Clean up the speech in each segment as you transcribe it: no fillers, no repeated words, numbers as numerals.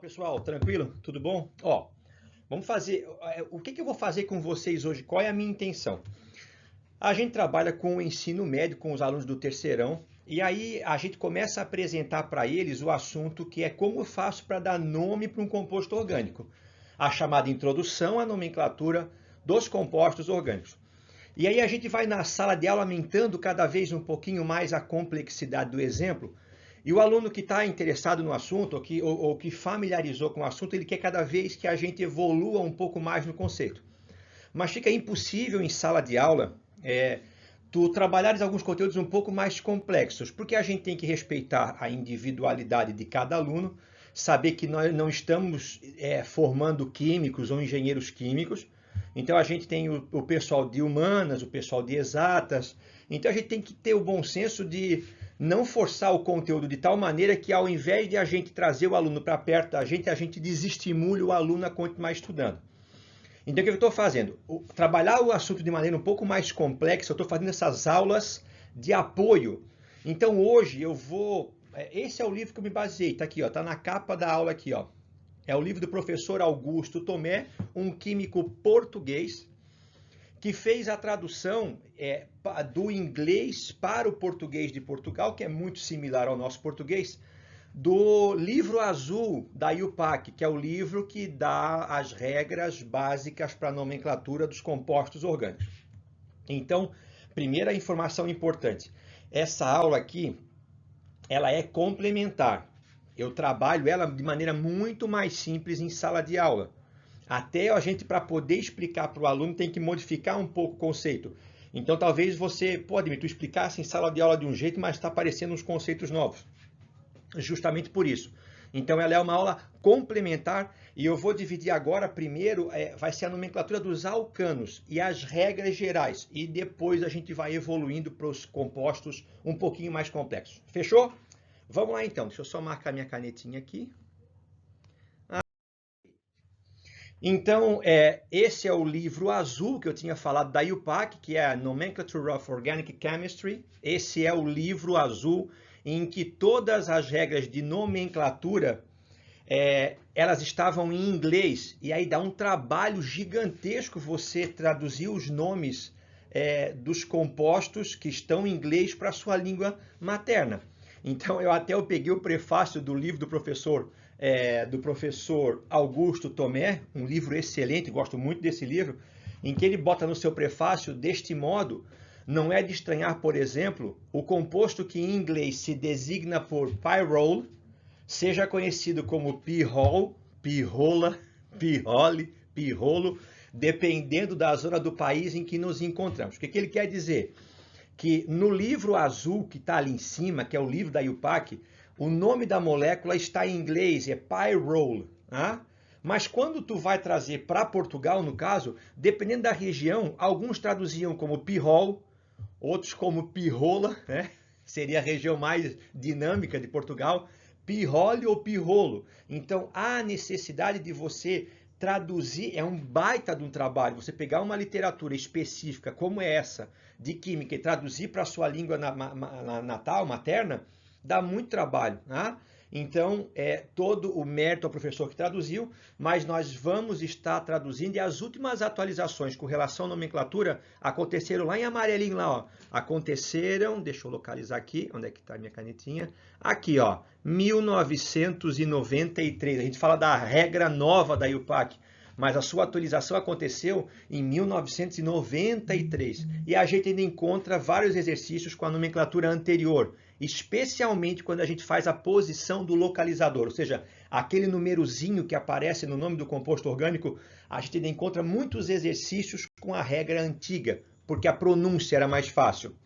Pessoal, tranquilo? Tudo bom? Ó, vamos fazer. O que eu vou fazer com vocês hoje? Qual é a minha intenção? A gente trabalha com o ensino médio, com os alunos do terceirão, e aí a gente começa a apresentar para eles o assunto que é como eu faço para dar nome para um composto orgânico, a chamada introdução à nomenclatura dos compostos orgânicos. E aí a gente vai na sala de aula aumentando cada vez um pouquinho mais a complexidade do exemplo. E o aluno que está interessado no assunto, ou que familiarizou com o assunto, ele quer cada vez que a gente evolua um pouco mais no conceito. Mas fica impossível em sala de aula tu trabalhares alguns conteúdos um pouco mais complexos, porque a gente tem que respeitar a individualidade de cada aluno, saber que nós não estamos formando químicos ou engenheiros químicos. Então a gente tem o pessoal de humanas, o pessoal de exatas. Então a gente tem que ter o bom senso de não forçar o conteúdo de tal maneira que ao invés de a gente trazer o aluno para perto da gente, a gente desestimule o aluno a continuar estudando. Então o que eu estou fazendo? Trabalhar o assunto de maneira um pouco mais complexa, eu estou fazendo essas aulas de apoio. Então hoje eu vou... Esse é o livro que eu me baseei, está aqui, está na capa da aula aqui, ó. É o livro do professor Augusto Tomé, um químico português, que fez a tradução do inglês para o português de Portugal, que é muito similar ao nosso português, do livro azul da IUPAC, que é o livro que dá as regras básicas para a nomenclatura dos compostos orgânicos. Então, primeira informação importante, essa aula aqui, ela é complementar. Eu trabalho ela de maneira muito mais simples em sala de aula. Até a gente, para poder explicar para o aluno, tem que modificar um pouco o conceito. Então, talvez você, tu explicasse em sala de aula de um jeito, mas está aparecendo uns conceitos novos. Justamente por isso. Então, ela é uma aula complementar e eu vou dividir agora, primeiro, vai ser a nomenclatura dos alcanos e as regras gerais. E depois a gente vai evoluindo para os compostos um pouquinho mais complexos. Fechou? Vamos lá, então. Deixa eu só marcar minha canetinha aqui. Então, esse é o livro azul que eu tinha falado da IUPAC, que é a Nomenclature of Organic Chemistry. Esse é o livro azul em que todas as regras de nomenclatura, elas estavam em inglês. E aí dá um trabalho gigantesco você traduzir os nomes dos compostos que estão em inglês para a sua língua materna. Então, eu peguei o prefácio do livro do professor Augusto Tomé, um livro excelente, gosto muito desse livro, em que ele bota no seu prefácio, deste modo, não é de estranhar, por exemplo, o composto que em inglês se designa por pyrrole, seja conhecido como pirrol, pirrola, pirrole, pirrolo, dependendo da zona do país em que nos encontramos. O que ele quer dizer? Que no livro azul que está ali em cima, que é o livro da IUPAC, o nome da molécula está em inglês, é pyrrole. Mas quando tu vai trazer para Portugal, no caso, dependendo da região, alguns traduziam como pirrol, outros como pirrola, né? Seria a região mais dinâmica de Portugal, pirrole ou pirrolo. Então, há necessidade de você traduzir, é um baita de um trabalho, você pegar uma literatura específica como essa, de química, e traduzir para a sua língua natal, materna, dá muito trabalho. Então, todo o mérito ao professor que traduziu, mas nós vamos estar traduzindo e as últimas atualizações com relação à nomenclatura aconteceram lá em amarelinho, lá, ó. Aconteceram, deixa eu localizar aqui, onde é que está a minha canetinha? Aqui, ó, 1993. A gente fala da regra nova da IUPAC, mas a sua atualização aconteceu em 1993. E a gente ainda encontra vários exercícios com a nomenclatura anterior, especialmente quando a gente faz a posição do localizador, ou seja, aquele numerozinho que aparece no nome do composto orgânico, a gente ainda encontra muitos exercícios com a regra antiga, porque a pronúncia era mais fácil.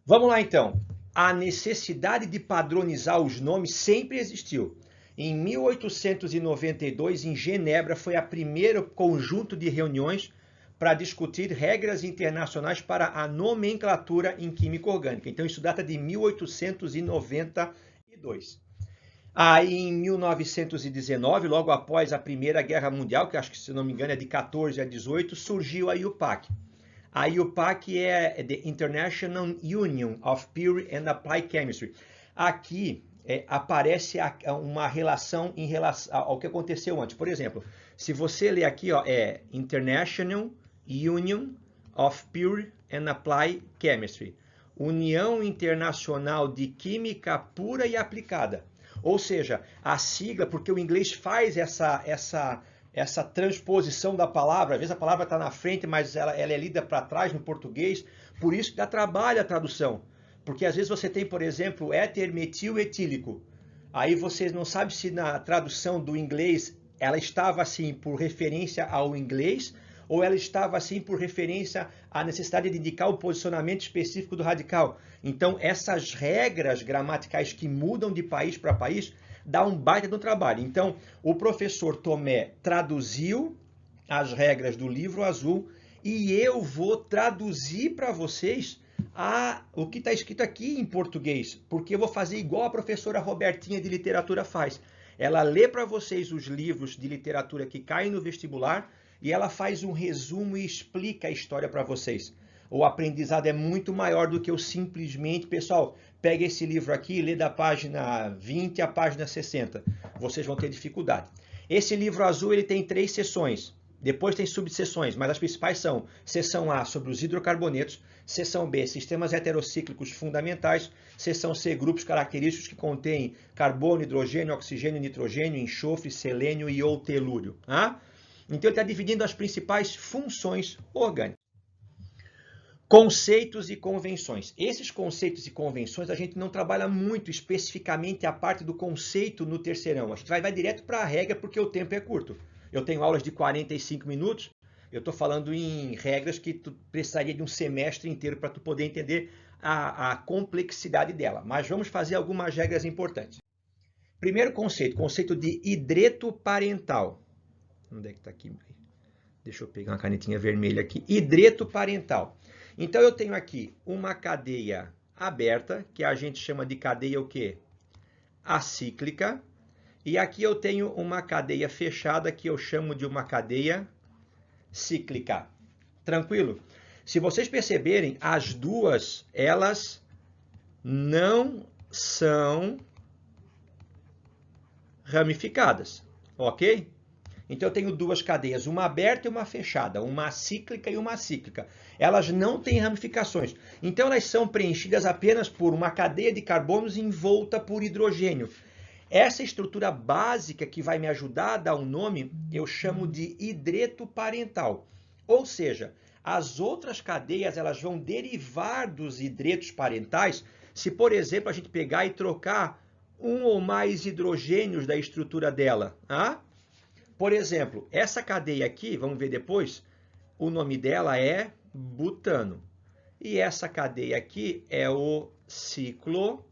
Vamos lá então. A necessidade de padronizar os nomes sempre existiu. Em 1892, em Genebra, foi a primeiro conjunto de reuniões para discutir regras internacionais para a nomenclatura em química orgânica. Então, isso data de 1892. Aí, em 1919, logo após a Primeira Guerra Mundial, que acho que, se não me engano, é de 14 a 18, surgiu a IUPAC. A IUPAC é the International Union of Pure and Applied Chemistry. Aqui, aparece uma relação em relação ao que aconteceu antes. Por exemplo, se você ler aqui, ó, International Union of Pure and Applied Chemistry, União Internacional de Química Pura e Aplicada. Ou seja, a sigla, porque o inglês faz essa transposição da palavra, às vezes a palavra está na frente, mas ela é lida para trás no português, por isso que dá trabalho a tradução. Porque às vezes você tem, por exemplo, éter metil etílico. Aí você não sabe se na tradução do inglês ela estava assim por referência ao inglês ou ela estava assim por referência à necessidade de indicar o posicionamento específico do radical. Então, essas regras gramaticais que mudam de país para país dá um baita do trabalho. Então, o professor Tomé traduziu as regras do livro azul e eu vou traduzir para vocês o que está escrito aqui em português, porque eu vou fazer igual a professora Robertinha de literatura faz. Ela lê para vocês os livros de literatura que caem no vestibular e ela faz um resumo e explica a história para vocês. O aprendizado é muito maior do que eu simplesmente, pessoal, pega esse livro aqui e lê da página 20 à página 60. Vocês vão ter dificuldade. Esse livro azul ele tem 3 seções. Depois tem subseções, mas as principais são seção A sobre os hidrocarbonetos, seção B, sistemas heterocíclicos fundamentais, seção C, grupos característicos que contêm carbono, hidrogênio, oxigênio, nitrogênio, enxofre, selênio e ou telúrio. Tá? Então ele está dividindo as principais funções orgânicas. Conceitos e convenções. Esses conceitos e convenções a gente não trabalha muito especificamente a parte do conceito no terceirão. A gente vai direto para a regra porque o tempo é curto. Eu tenho aulas de 45 minutos, eu estou falando em regras que tu precisaria de um semestre inteiro para tu poder entender a complexidade dela. Mas vamos fazer algumas regras importantes. Primeiro conceito de hidreto parental. Onde é que está aqui? Deixa eu pegar uma canetinha vermelha aqui. Hidreto parental. Então eu tenho aqui uma cadeia aberta, que a gente chama de cadeia o quê? Acíclica. E aqui eu tenho uma cadeia fechada que eu chamo de uma cadeia cíclica. Tranquilo? Se vocês perceberem, as duas, elas não são ramificadas, ok? Então eu tenho duas cadeias, uma aberta e uma fechada, uma acíclica e uma acíclica. Elas não têm ramificações. Então elas são preenchidas apenas por uma cadeia de carbonos envolta por hidrogênio. Essa estrutura básica que vai me ajudar a dar um nome, eu chamo de hidreto parental. Ou seja, as outras cadeias elas vão derivar dos hidretos parentais se, por exemplo, a gente pegar e trocar um ou mais hidrogênios da estrutura dela. Tá? Por exemplo, essa cadeia aqui, vamos ver depois, o nome dela é butano. E essa cadeia aqui é o ciclobutano.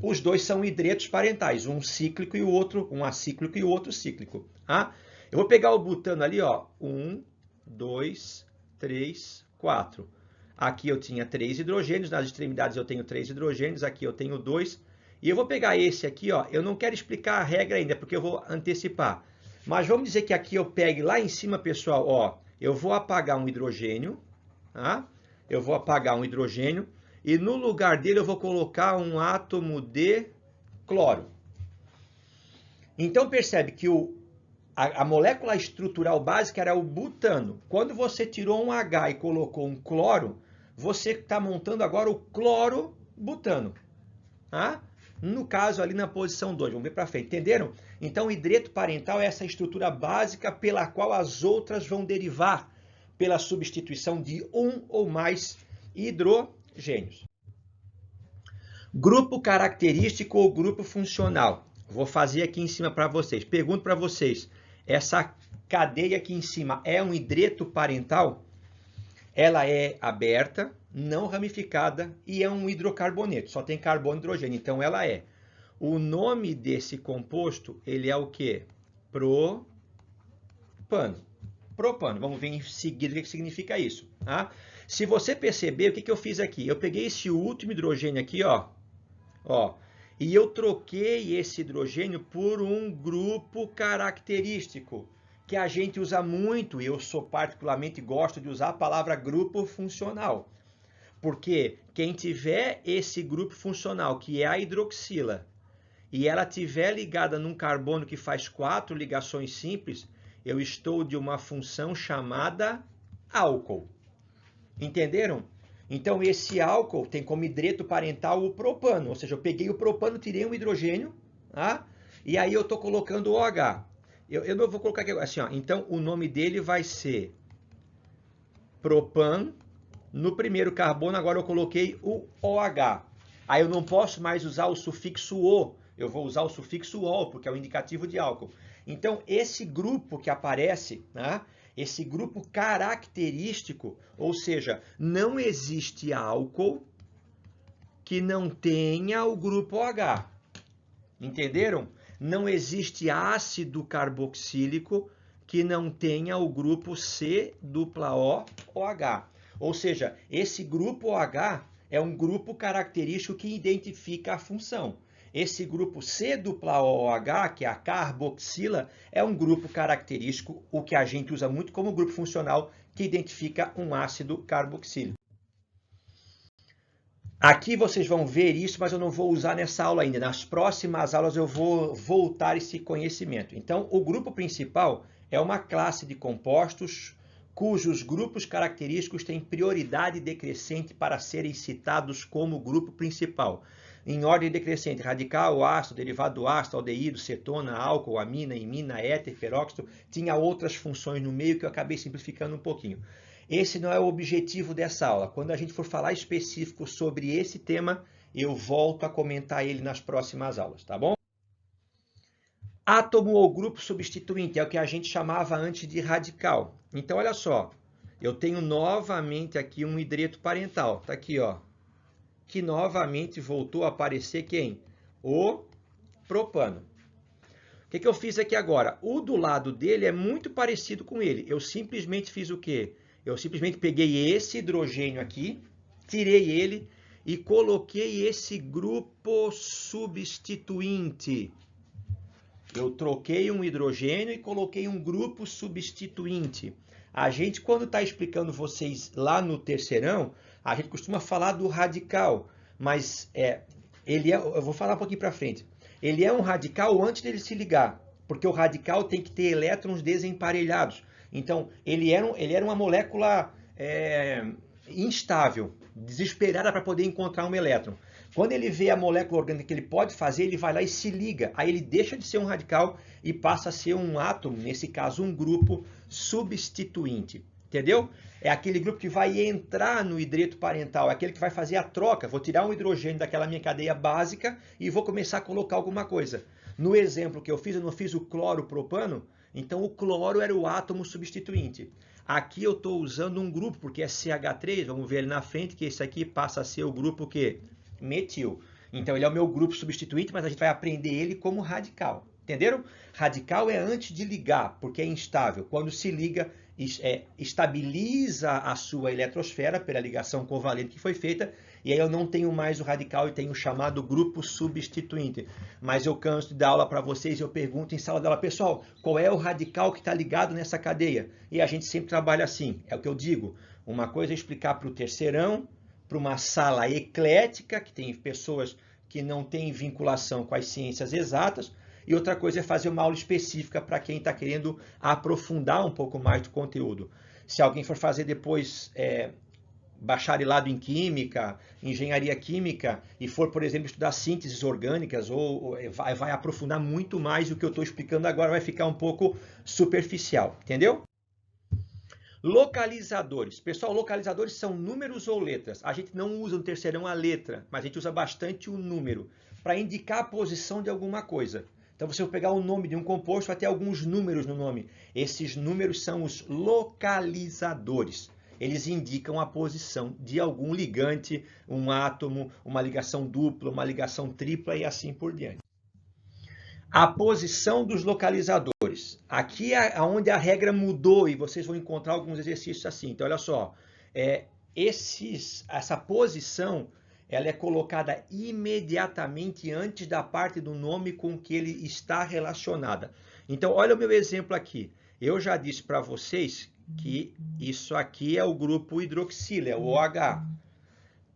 Os dois são hidretos parentais, um cíclico e o outro, um acíclico e o outro cíclico. Tá? Eu vou pegar o butano ali, ó, 1, 2, 3, 4. Aqui eu tinha 3 hidrogênios, nas extremidades eu tenho 3 hidrogênios, aqui eu tenho 2. E eu vou pegar esse aqui, ó, eu não quero explicar a regra ainda, porque eu vou antecipar. Mas vamos dizer que aqui eu pegue lá em cima, pessoal, ó, eu vou apagar um hidrogênio, tá? Eu vou apagar um hidrogênio e no lugar dele eu vou colocar um átomo de cloro. Então percebe que a molécula estrutural básica era o butano. Quando você tirou um H e colocou um cloro, você está montando agora o clorobutano. Tá? No caso ali na posição 2, vamos ver para frente, entenderam? Então o hidreto parental é essa estrutura básica pela qual as outras vão derivar pela substituição de um ou mais hidrogênios. Grupo característico ou grupo funcional. Vou fazer aqui em cima para vocês. Pergunto para vocês, essa cadeia aqui em cima é um hidreto parental? Ela é aberta, não ramificada e é um hidrocarboneto, só tem carbono e hidrogênio, então ela é. O nome desse composto, ele é o quê? Propano. Propano, vamos ver em seguida o que significa isso. Tá? Se você perceber, o que eu fiz aqui? Eu peguei esse último hidrogênio aqui, ó, e eu troquei esse hidrogênio por um grupo característico, que a gente usa muito, e eu particularmente gosto de usar a palavra grupo funcional. Porque quem tiver esse grupo funcional, que é a hidroxila, e ela tiver ligada num carbono que faz 4 ligações simples, eu estou de uma função chamada álcool. Entenderam? Então, esse álcool tem como hidreto parental o propano, ou seja, eu peguei o propano, tirei um hidrogênio, tá? E aí eu estou colocando o OH. Eu não vou colocar aqui assim, ó. Então, o nome dele vai ser propan. No primeiro carbono, agora eu coloquei o OH. Aí eu não posso mais usar o sufixo O, eu vou usar o sufixo OL, porque é o indicativo de álcool. Então, esse grupo que aparece, né, esse grupo característico, ou seja, não existe álcool que não tenha o grupo OH. Entenderam? Não existe ácido carboxílico que não tenha o grupo C-OH. Ou seja, esse grupo OH é um grupo característico que identifica a função. Esse grupo C-OH, que é a carboxila, é um grupo característico, o que a gente usa muito como grupo funcional, que identifica um ácido carboxílico. Aqui vocês vão ver isso, mas eu não vou usar nessa aula ainda. Nas próximas aulas eu vou voltar esse conhecimento. Então, o grupo principal é uma classe de compostos cujos grupos característicos têm prioridade decrescente para serem citados como grupo principal. Em ordem decrescente, radical, ácido, derivado do ácido, aldeído, cetona, álcool, amina, imina, éter, peróxido. Tinha outras funções no meio que eu acabei simplificando um pouquinho. Esse não é o objetivo dessa aula. Quando a gente for falar específico sobre esse tema, eu volto a comentar ele nas próximas aulas, tá bom? Átomo ou grupo substituinte é o que a gente chamava antes de radical. Então, olha só, eu tenho novamente aqui um hidreto parental, tá aqui, ó, que novamente voltou a aparecer quem? O propano. O que eu fiz aqui agora? O do lado dele é muito parecido com ele. Eu simplesmente fiz o quê? Eu simplesmente peguei esse hidrogênio aqui, tirei ele e coloquei esse grupo substituinte. Eu troquei um hidrogênio e coloquei um grupo substituinte. A gente, quando está explicando vocês lá no terceirão, a gente costuma falar do radical, mas eu vou falar um pouquinho para frente. Ele é um radical antes dele se ligar, porque o radical tem que ter elétrons desemparelhados. Então, ele era uma molécula instável, desesperada para poder encontrar um elétron. Quando ele vê a molécula orgânica que ele pode fazer, ele vai lá e se liga. Aí ele deixa de ser um radical e passa a ser um átomo, nesse caso um grupo substituinte. Entendeu? É aquele grupo que vai entrar no hidreto parental, é aquele que vai fazer a troca. Vou tirar um hidrogênio daquela minha cadeia básica e vou começar a colocar alguma coisa. No exemplo que eu não fiz o cloro-propano, então o cloro era o átomo substituinte. Aqui eu estou usando um grupo, porque é CH3, vamos ver ali na frente, que esse aqui passa a ser o grupo que? Metil. Então ele é o meu grupo substituinte, mas a gente vai aprender ele como radical. Entenderam? Radical é antes de ligar, porque é instável. Quando se liga, estabiliza a sua eletrosfera pela ligação covalente que foi feita, e aí eu não tenho mais o radical e tenho o chamado grupo substituinte. Mas eu canso de dar aula para vocês e eu pergunto em sala de aula, pessoal, qual é o radical que está ligado nessa cadeia? E a gente sempre trabalha assim, é o que eu digo. Uma coisa é explicar para o terceirão, para uma sala eclética, que tem pessoas que não têm vinculação com as ciências exatas, e outra coisa é fazer uma aula específica para quem está querendo aprofundar um pouco mais do conteúdo. Se alguém for fazer depois bacharelado em química, engenharia química, e for, por exemplo, estudar sínteses orgânicas, ou vai aprofundar muito mais o que eu estou explicando agora, vai ficar um pouco superficial, entendeu? Localizadores. Pessoal, localizadores são números ou letras. A gente não usa no terceirão a letra, mas a gente usa bastante o número para indicar a posição de alguma coisa. Então, você vai pegar o nome de um composto, vai ter alguns números no nome. Esses números são os localizadores. Eles indicam a posição de algum ligante, um átomo, uma ligação dupla, uma ligação tripla e assim por diante. A posição dos localizadores. Aqui é onde a regra mudou e vocês vão encontrar alguns exercícios assim. Então, olha só, essa posição ela é colocada imediatamente antes da parte do nome com que ele está relacionada. Então, olha o meu exemplo aqui. Eu já disse para vocês que isso aqui é o grupo hidroxila, é o OH.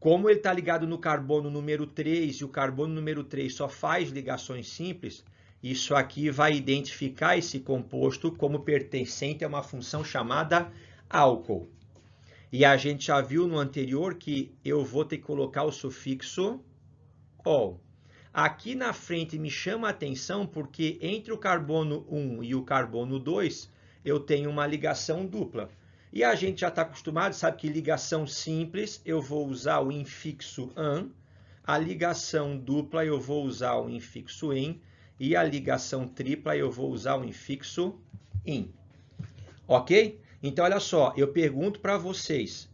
Como ele está ligado no carbono número 3 e o carbono número 3 só faz ligações simples, isso aqui vai identificar esse composto como pertencente a uma função chamada álcool. E a gente já viu no anterior que eu vou ter que colocar o sufixo ol. Aqui na frente me chama a atenção porque entre o carbono 1 e o carbono 2 eu tenho uma ligação dupla. E a gente já está acostumado, sabe que ligação simples eu vou usar o infixo an, a ligação dupla eu vou usar o infixo em, e a ligação tripla eu vou usar o infixo in. Ok? Então, olha só, eu pergunto para vocês,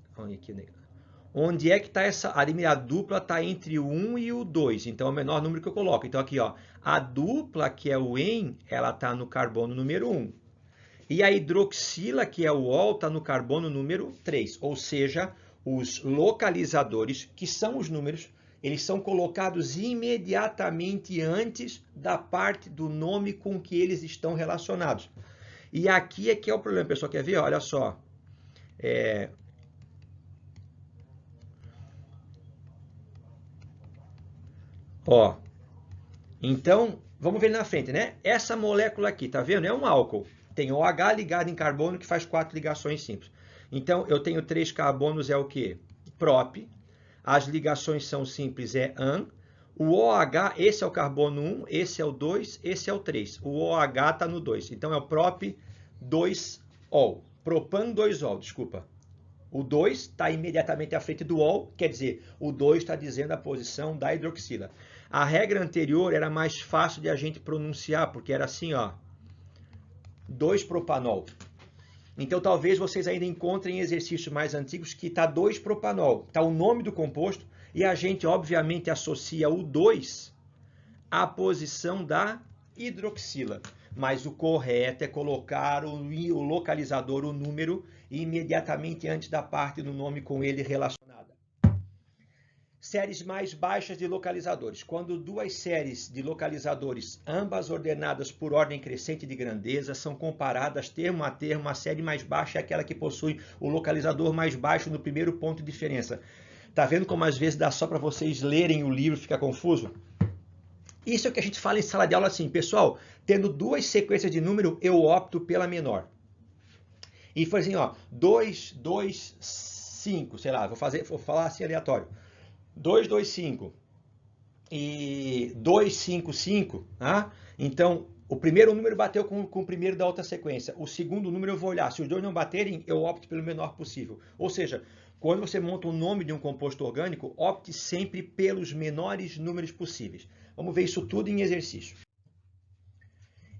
onde é que está essa, a dupla está entre o 1 e o 2, então é o menor número que eu coloco. Então, aqui, ó, a dupla, que é o en, ela está no carbono número 1. E a hidroxila, que é o ol, está no carbono número 3. Ou seja, os localizadores, que são os números, eles são colocados imediatamente antes da parte do nome com que eles estão relacionados. E aqui é que é o problema, pessoal. Quer ver? Olha só. Ó. Então, vamos ver na frente, né? Essa molécula aqui, tá vendo? É um álcool. Tem OH ligado em carbono que faz 4 ligações simples. Então, eu tenho 3 carbonos, é o quê? Prop. As ligações são simples, é an. O OH, esse é o carbono 1, esse é o 2, esse é o 3. O OH está no 2. Então, é o prop 2-ol. Propan 2-ol, desculpa. O 2 está imediatamente à frente do ol, quer dizer, o 2 está dizendo a posição da hidroxila. A regra anterior era mais fácil de a gente pronunciar, porque era assim, ó, 2-propanol. Então, talvez vocês ainda encontrem exercícios mais antigos que está 2-propanol. Está o nome do composto e a gente, obviamente, associa o 2 à posição da hidroxila. Mas o correto é colocar o localizador, o número, imediatamente antes da parte do nome com ele relacionada. Séries mais baixas de localizadores. Quando duas séries de localizadores, ambas ordenadas por ordem crescente de grandeza, são comparadas termo a termo, a série mais baixa é aquela que possui o localizador mais baixo no primeiro ponto de diferença. Tá vendo como às vezes dá só para vocês lerem o livro e fica confuso? Isso é o que a gente fala em sala de aula assim, pessoal, tendo duas sequências de número, eu opto pela menor. E foi assim, ó, 2, 2, 5, sei lá, vou falar assim aleatório. 2, 2, 5 e 2, 5, 5, tá? Então, o primeiro número bateu com o primeiro da outra sequência. O segundo número eu vou olhar. Se os dois não baterem, eu opto pelo menor possível. Ou seja, quando você monta o nome de um composto orgânico, opte sempre pelos menores números possíveis. Vamos ver isso tudo em exercício.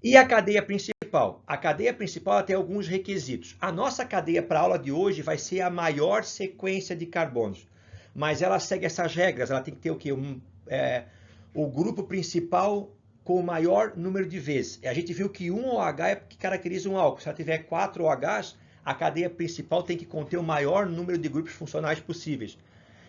E a cadeia principal? A cadeia principal tem alguns requisitos. A nossa cadeia para a aula de hoje vai ser a maior sequência de carbonos. Mas ela segue essas regras. Ela tem que ter o quê? O grupo principal com o maior número de vezes. A gente viu que um OH é que caracteriza um álcool. Se ela tiver 4 OHs, a cadeia principal tem que conter o maior número de grupos funcionais possíveis.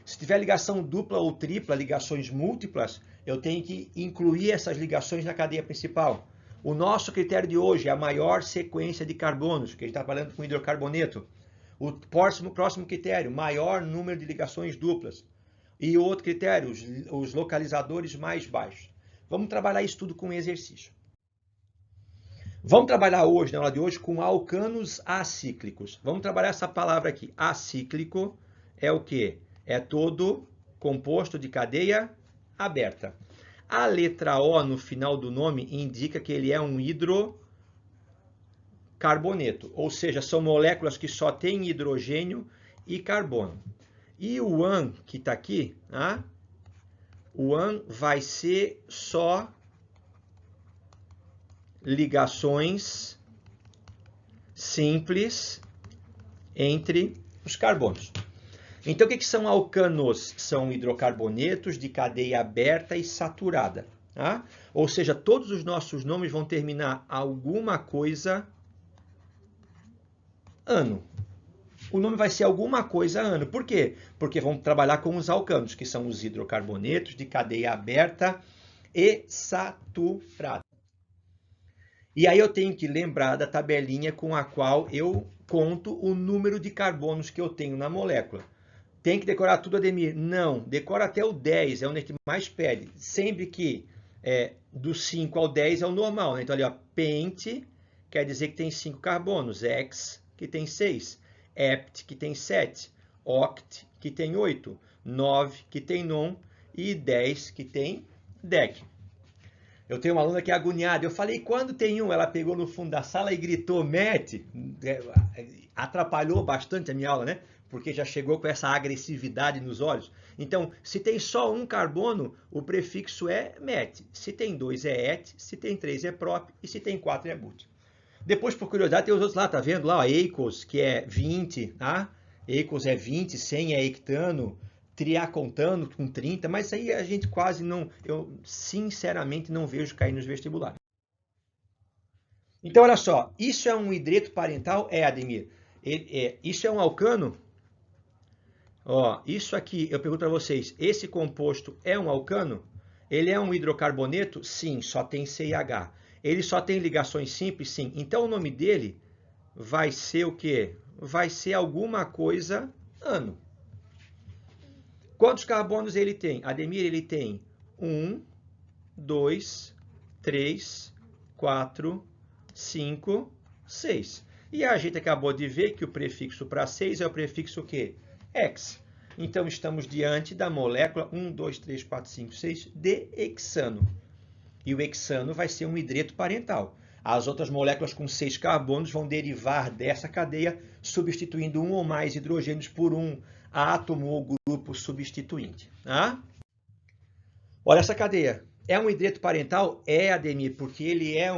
Se tiver ligação dupla ou tripla, ligações múltiplas, eu tenho que incluir essas ligações na cadeia principal. O nosso critério de hoje é a maior sequência de carbonos, que a gente está falando com hidrocarboneto. O próximo critério, maior número de ligações duplas. E o outro critério, os localizadores mais baixos. Vamos trabalhar isso tudo com exercício. Vamos trabalhar hoje, na aula de hoje, com alcanos acíclicos. Vamos trabalhar essa palavra aqui. Acíclico é o quê? É todo composto de cadeia aberta. A letra O no final do nome indica que ele é um hidrocarboneto, ou seja, são moléculas que só têm hidrogênio e carbono. E o AN, que está aqui, o AN vai ser só ligações simples entre os carbonos. Então, o que são alcanos? São hidrocarbonetos de cadeia aberta e saturada. Tá? Ou seja, todos os nossos nomes vão terminar alguma coisa ano. O nome vai ser alguma coisa ano. Por quê? Porque vamos trabalhar com os alcanos, que são os hidrocarbonetos de cadeia aberta e saturada. E aí eu tenho que lembrar da tabelinha com a qual eu conto o número de carbonos que eu tenho na molécula. Tem que decorar tudo, Ademir? Não, decora até o 10, é onde a gente mais pede. Sempre que do 5 ao 10 é o normal, né? Então ali, ó, pent quer dizer que tem 5 carbonos, hex que tem 6, hept que tem 7, oct que tem 8, 9 que tem non e 10 que tem dec. Eu tenho uma aluna que é agoniada. Eu falei, quando tem um? Ela pegou no fundo da sala e gritou, mete. Atrapalhou bastante a minha aula, né? Porque já chegou com essa agressividade nos olhos. Então, se tem só um carbono, o prefixo é met. Se tem 2 é et, se tem 3 é prop e se tem 4 é but. Depois, por curiosidade, tem os outros lá, tá vendo? Lá, ó, eicos, que é 20, tá? Eicos é 20, 100 é hectano, triacontano com 30, mas isso aí a gente quase não, eu sinceramente não vejo cair nos vestibulares. Então, olha só, isso é um hidreto parental? É, Ademir. Isso é um alcano? Ó, isso aqui, eu pergunto para vocês, esse composto é um alcano? Ele é um hidrocarboneto? Sim, só tem CH. Ele só tem ligações simples? Sim. Então, o nome dele vai ser o quê? Vai ser alguma coisa ano. Quantos carbonos ele tem? Ademir, ele tem 1, 2, 3, 4, 5, 6. E a gente acabou de ver que o prefixo para 6 é o prefixo o quê? Hex. Então, estamos diante da molécula 1, 2, 3, 4, 5, 6 de hexano. E o hexano vai ser um hidreto parental. As outras moléculas com 6 carbonos vão derivar dessa cadeia, substituindo um ou mais hidrogênios por um átomo ou grupo substituinte. Tá? Olha essa cadeia. É um hidreto parental? É, Ademir, porque ele é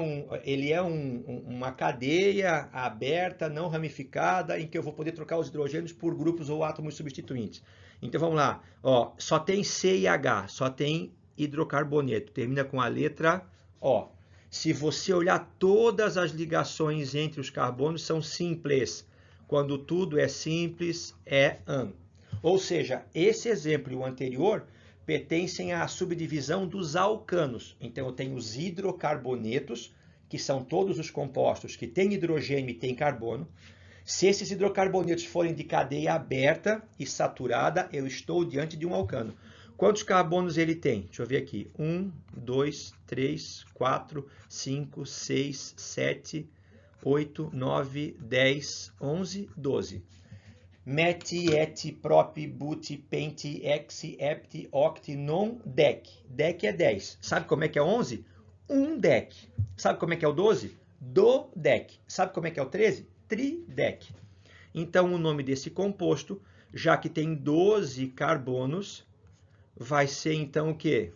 uma cadeia aberta, não ramificada, em que eu vou poder trocar os hidrogênios por grupos ou átomos substituintes. Então vamos lá. Ó, só tem C e H, só tem hidrocarboneto. Termina com a letra O. Se você olhar, todas as ligações entre os carbonos são simples. Quando tudo é simples, é an. Ou seja, esse exemplo e o anterior pertencem à subdivisão dos alcanos. Então, eu tenho os hidrocarbonetos, que são todos os compostos que têm hidrogênio e têm carbono. Se esses hidrocarbonetos forem de cadeia aberta e saturada, eu estou diante de um alcano. Quantos carbonos ele tem? Deixa eu ver aqui. 1, 2, 3, 4, 5, 6, 7, 8, 9, 10, 11, 12. Met, et, prop, but, pent, hex, hept, oct, non, dec. Dec é 10. Sabe como é que é 11? Um dec. Sabe como é que é o 12? Dodec. Sabe como é que é o 13? Tridec. Então, o nome desse composto, já que tem 12 carbonos, vai ser então o quê?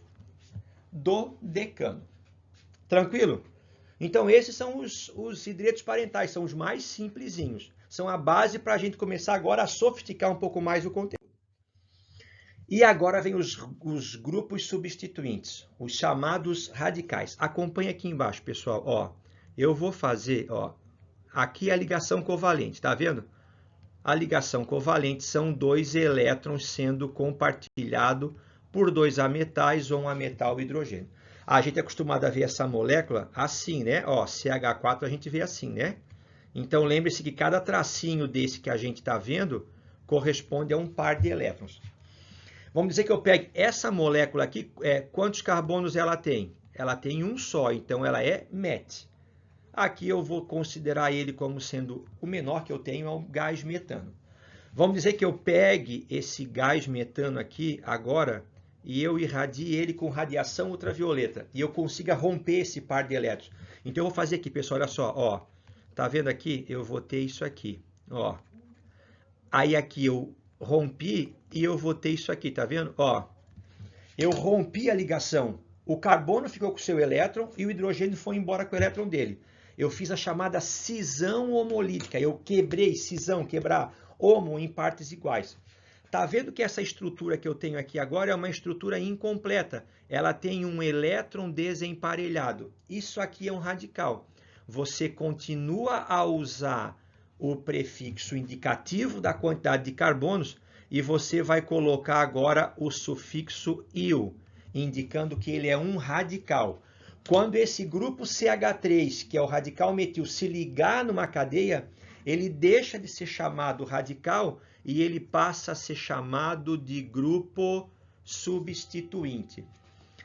Dodecano. Tranquilo? Então, esses são os hidretos parentais, são os mais simplesinhos. São a base para a gente começar agora a sofisticar um pouco mais o conteúdo. E agora vem os grupos substituintes, os chamados radicais. Acompanha aqui embaixo, pessoal. Ó, eu vou fazer, ó, aqui a ligação covalente, tá vendo? A ligação covalente são 2 elétrons sendo compartilhados por 2 ametais ou um ametal hidrogênio. A gente é acostumado a ver essa molécula assim, né? Ó, CH4 a gente vê assim, né? Então, lembre-se que cada tracinho desse que a gente está vendo corresponde a um par de elétrons. Vamos dizer que eu pegue essa molécula aqui, quantos carbonos ela tem? Ela tem um só, então ela é met. Aqui eu vou considerar ele como sendo o menor que eu tenho, é o gás metano. Vamos dizer que eu pegue esse gás metano aqui agora e eu irradie ele com radiação ultravioleta e eu consiga romper esse par de elétrons. Então, eu vou fazer aqui, pessoal, olha só, ó. Tá vendo aqui? Eu vou ter isso aqui, ó. Aí aqui eu rompi e eu vou ter isso aqui, tá vendo? Ó, eu rompi a ligação. O carbono ficou com o seu elétron e o hidrogênio foi embora com o elétron dele. Eu fiz a chamada cisão homolítica. Eu quebrei, cisão, quebrar, homo em partes iguais. Tá vendo que essa estrutura que eu tenho aqui agora é uma estrutura incompleta. Ela tem um elétron desemparelhado. Isso aqui é um radical. Você continua a usar o prefixo indicativo da quantidade de carbonos e você vai colocar agora o sufixo -il, indicando que ele é um radical. Quando esse grupo CH3, que é o radical metil, se ligar numa cadeia, ele deixa de ser chamado radical e ele passa a ser chamado de grupo substituinte.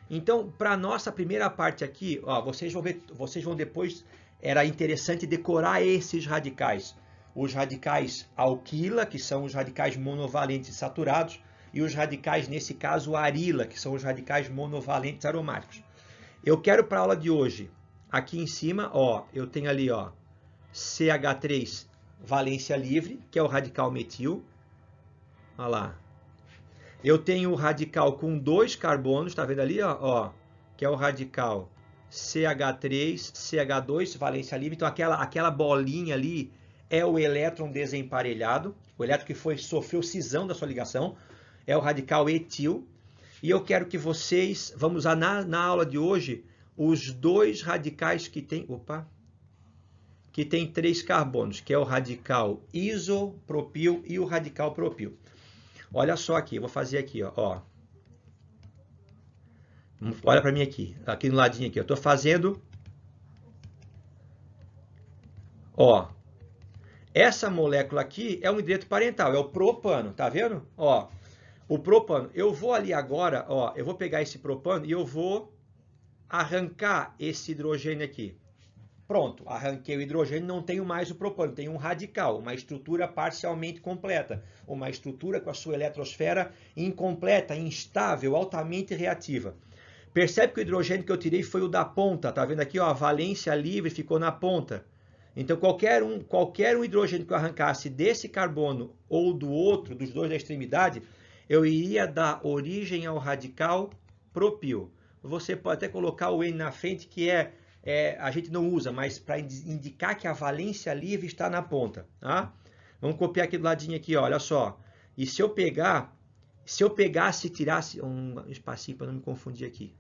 Então, para a nossa primeira parte aqui, ó, vocês vão depois, era interessante decorar esses radicais. Os radicais alquila, que são os radicais monovalentes saturados, e os radicais, nesse caso, arila, que são os radicais monovalentes aromáticos. Eu quero para a aula de hoje, aqui em cima, ó, eu tenho ali, ó, CH3 valência livre, que é o radical metil. Olha lá. Eu tenho o radical com 2 carbonos, tá vendo ali, ó, que é o radical CH3, CH2, valência livre. Então, aquela bolinha ali é o elétron desemparelhado, o elétron que sofreu cisão da sua ligação, é o radical etil. E eu quero que vocês, vamos usar na aula de hoje, os 2 radicais que tem, que tem 3 carbonos, que é o radical isopropil e o radical propil. Olha só aqui, eu vou fazer aqui, ó. Olha para mim aqui no ladinho aqui. Eu estou fazendo, ó. Essa molécula aqui é um hidreto parental, é o propano, tá vendo? Ó, o propano. Eu vou ali agora, ó, eu vou pegar esse propano e eu vou arrancar esse hidrogênio aqui. Pronto, arranquei o hidrogênio, não tenho mais o propano, tenho um radical, uma estrutura parcialmente completa, uma estrutura com a sua eletrosfera incompleta, instável, altamente reativa. Percebe que o hidrogênio que eu tirei foi o da ponta, tá vendo aqui, ó, a valência livre ficou na ponta. Então, qualquer um hidrogênio que eu arrancasse desse carbono ou do outro, dos 2 da extremidade, eu iria dar origem ao radical propil. Você pode até colocar o N na frente, que a gente não usa, mas para indicar que a valência livre está na ponta. Tá? Vamos copiar aqui do ladinho aqui, ó, olha só. E se eu pegasse e tirasse um espacinho para não me confundir aqui.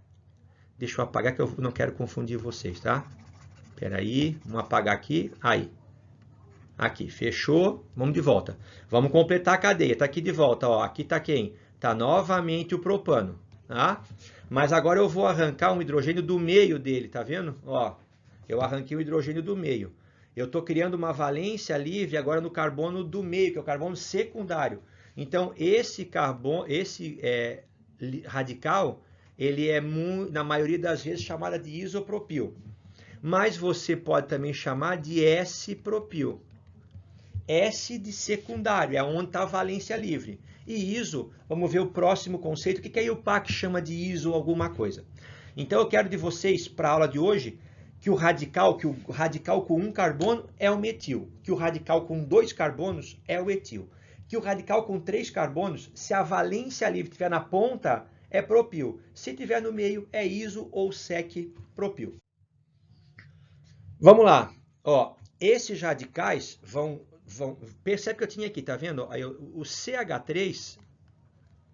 Deixa eu apagar que eu não quero confundir vocês, tá? Espera aí, vamos apagar aqui. Aí. Aqui, fechou. Vamos de volta. Vamos completar a cadeia. Tá aqui de volta, ó. Aqui tá quem? Tá novamente o propano, tá? Mas agora eu vou arrancar um hidrogênio do meio dele, tá vendo? Ó, eu arranquei o hidrogênio do meio. Eu estou criando uma valência livre agora no carbono do meio, que é o carbono secundário. Então, esse radical, ele é, na maioria das vezes, chamado de isopropil. Mas você pode também chamar de S-propil. S de secundário, é onde está a valência livre. E iso, vamos ver o próximo conceito, o que a IUPAC chama de iso alguma coisa. Então eu quero de vocês, para a aula de hoje, que o radical com 1 carbono é o metil, que o radical com 2 carbonos é o etil, que o radical com 3 carbonos, se a valência livre estiver na ponta, é propil, se estiver no meio, é iso ou sec-propil. Vamos lá, ó, esses radicais percebe que eu tinha aqui, tá vendo? Aí, o CH3,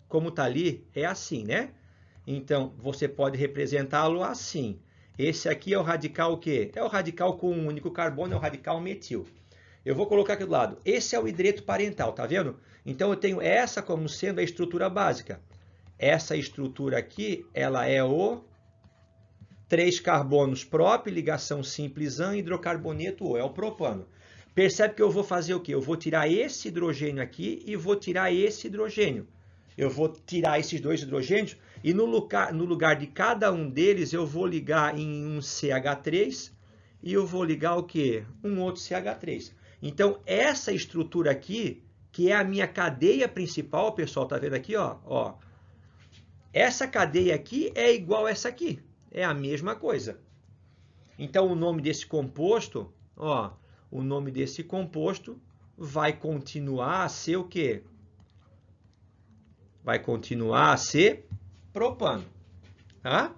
como tá ali, é assim, né? Então, você pode representá-lo assim. Esse aqui é o radical o quê? É o radical com um único carbono, é o radical metil. Eu vou colocar aqui do lado. Esse é o hidreto parental, tá vendo? Então, eu tenho essa como sendo a estrutura básica. Essa estrutura aqui, ela é o 3 carbonos prop, ligação simples AN, hidrocarboneto O, é o propano. Percebe que eu vou fazer o quê? Eu vou tirar esse hidrogênio aqui e vou tirar esse hidrogênio. Eu vou tirar esses 2 hidrogênios e no lugar de cada um deles eu vou ligar em um CH3 e eu vou ligar o quê? Um outro CH3. Então, essa estrutura aqui, que é a minha cadeia principal, pessoal, tá vendo aqui, ó? Essa cadeia aqui é igual a essa aqui. É a mesma coisa. Então, o nome desse composto, ó, o nome desse composto vai continuar a ser o quê? Vai continuar a ser propano. Tá?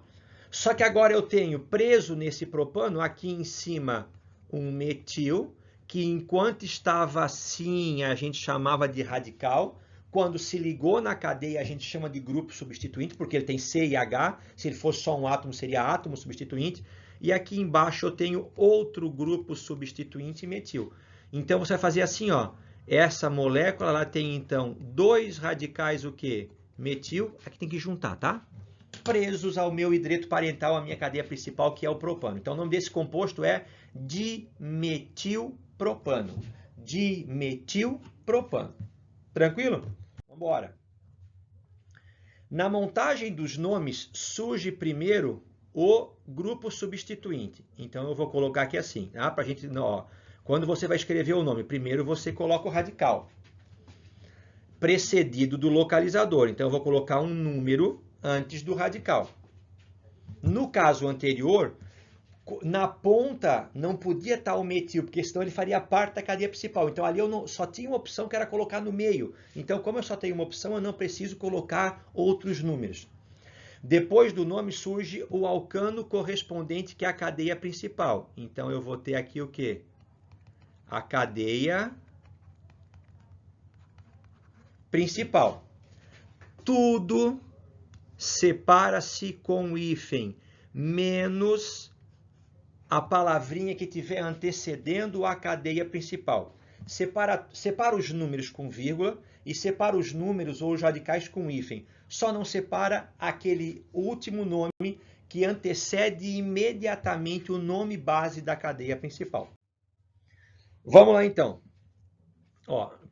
Só que agora eu tenho preso nesse propano, aqui em cima, um metil, que enquanto estava assim, a gente chamava de radical. Quando se ligou na cadeia, a gente chama de grupo substituinte, porque ele tem C e H. Se ele fosse só um átomo, seria átomo substituinte. E aqui embaixo eu tenho outro grupo substituinte metil. Então, você vai fazer assim, ó. Essa molécula, ela tem, então, 2 radicais, o quê? Metil. Aqui tem que juntar, tá? Presos ao meu hidreto parental, a minha cadeia principal, que é o propano. Então, o nome desse composto é dimetilpropano. Dimetilpropano. Tranquilo? Vamos embora. Na montagem dos nomes surge primeiro o grupo substituinte. Então eu vou colocar aqui assim, tá? Pra gente, ó, quando você vai escrever o nome, primeiro você coloca o radical, precedido do localizador. Então eu vou colocar um número antes do radical. No caso anterior, na ponta não podia estar o metil, porque senão ele faria parte da cadeia principal. Então ali eu só tinha uma opção que era colocar no meio. Então, como eu só tenho uma opção, eu não preciso colocar outros números. Depois do nome surge o alcano correspondente, que é a cadeia principal. Então eu vou ter aqui o quê? A cadeia principal. Tudo separa-se com hífen, menos a palavrinha que estiver antecedendo a cadeia principal. Separa os números com vírgula e separa os números ou os radicais com hífen. Só não separa aquele último nome que antecede imediatamente o nome base da cadeia principal. Vamos lá então.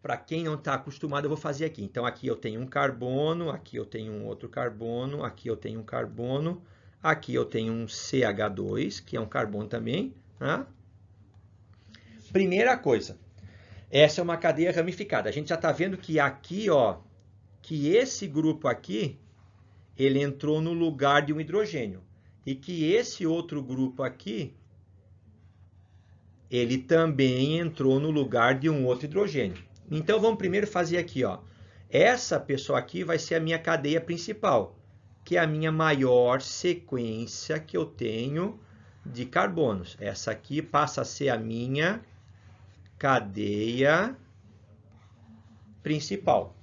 Para quem não está acostumado, eu vou fazer aqui. Então aqui eu tenho um carbono, aqui eu tenho um outro carbono, aqui eu tenho um carbono, aqui eu tenho um CH2, que é um carbono também. Tá? Primeira coisa, essa é uma cadeia ramificada. A gente já está vendo que aqui, que esse grupo aqui, ele entrou no lugar de um hidrogênio. E que esse outro grupo aqui, ele também entrou no lugar de um outro hidrogênio. Então vamos primeiro fazer aqui, essa pessoa aqui vai ser a minha cadeia principal, que é a minha maior sequência que eu tenho de carbonos. Essa aqui passa a ser a minha cadeia principal.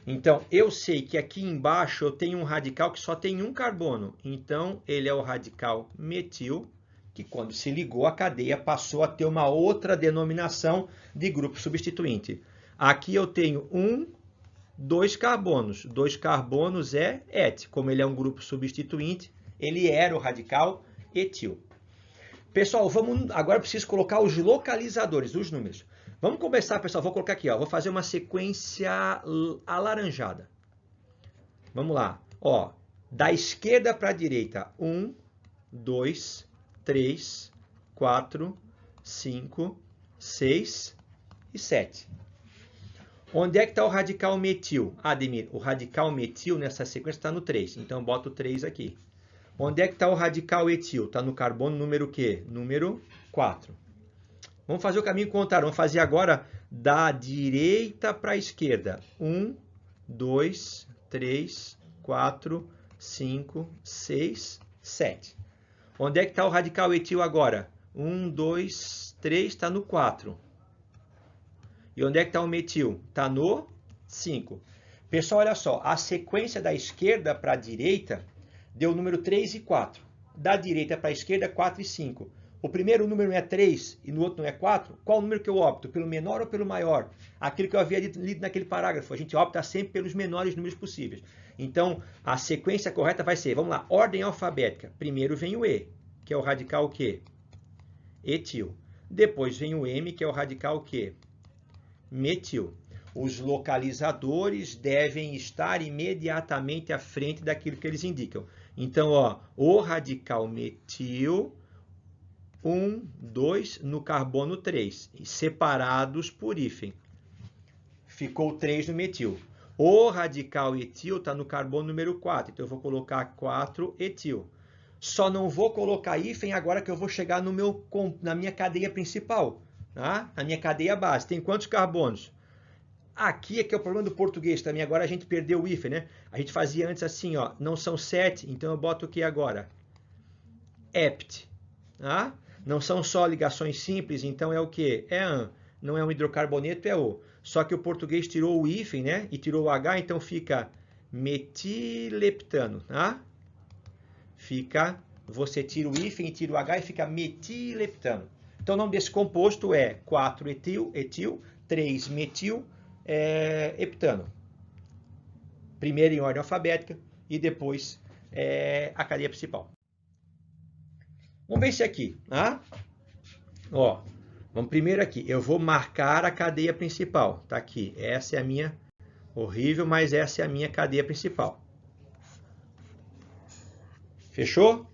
Então, eu sei que aqui embaixo eu tenho um radical que só tem um carbono. Então, ele é o radical metil, que quando se ligou, a cadeia passou a ter uma outra denominação de grupo substituinte. Aqui eu tenho dois carbonos. Dois carbonos é et. Como ele é um grupo substituinte, ele era o radical etil. Pessoal, agora eu preciso colocar os localizadores, os números. Vamos começar, pessoal. Vou colocar aqui, vou fazer uma sequência alaranjada. Vamos lá. Da esquerda para a direita, 1, 2, 3, 4, 5, 6 e 7. Onde é que está o radical metil? Ademir, o radical metil nessa sequência está no 3. Então, eu boto o 3 aqui. Onde é que está o radical etil? Está no carbono número o quê? Número 4. Vamos fazer o caminho contrário. Vamos fazer agora da direita para a esquerda. 1, 2, 3, 4, 5, 6, 7. Onde é que está o radical etil agora? 1, 2, 3, está no 4. E onde é que está o metil? Está no 5. Pessoal, olha só. A sequência da esquerda para a direita deu o número 3 e 4. Da direita para a esquerda, 4 e 5. O primeiro número é 3 e no outro não é 4. Qual o número que eu opto? Pelo menor ou pelo maior? Aquilo que eu havia lido naquele parágrafo. A gente opta sempre pelos menores números possíveis. Então, a sequência correta vai ser, vamos lá, ordem alfabética. Primeiro vem o E, que é o radical o quê? Etil. Depois vem o M, que é o radical o quê? Metil. Os localizadores devem estar imediatamente à frente daquilo que eles indicam. Então, o radical metil, 1, 2, no carbono 3, separados por hífen. Ficou 3 no metil. O radical etil está no carbono número 4, então eu vou colocar 4 etil. Só não vou colocar hífen agora que eu vou chegar na minha cadeia principal, tá? Na minha cadeia base. Tem quantos carbonos? Aqui é que é o problema do português também. Agora a gente perdeu o hífen, né? A gente fazia antes assim, não são 7, então eu boto o que agora? Ept. Tá? Não são só ligações simples, então é o que? É an. Não é um hidrocarboneto, é o. Só que o português tirou o hífen, né? E tirou o H, então fica metileptano, tá? Você tira o hífen e tira o H e fica metileptano. Então o nome desse composto é 4 etil, 3 metil, heptano. Primeiro em ordem alfabética e depois a cadeia principal. Vamos ver esse aqui. Tá? Vamos primeiro aqui. Eu vou marcar a cadeia principal. Tá aqui. Essa é a minha... Horrível, mas essa é a minha cadeia principal. Fechou?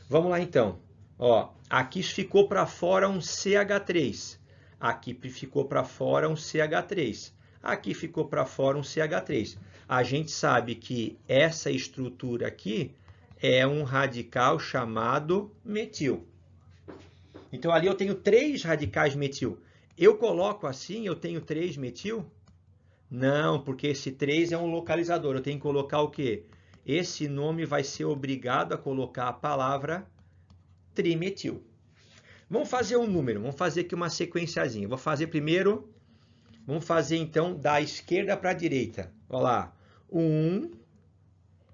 Vamos lá então. Ó, aqui ficou para fora um CH3. Aqui ficou para fora um CH3. Aqui ficou para fora um CH3. A gente sabe que essa estrutura aqui é um radical chamado metil. Então ali eu tenho 3 radicais metil. Eu coloco assim, eu tenho 3 metil? Não, porque esse 3 é um localizador. Eu tenho que colocar o quê? Esse nome vai ser obrigado a colocar a palavra trimetil. Vamos fazer um número, vamos fazer aqui uma sequenciazinha. Vou fazer primeiro, vamos fazer então da esquerda para a direita. Olha lá, 1,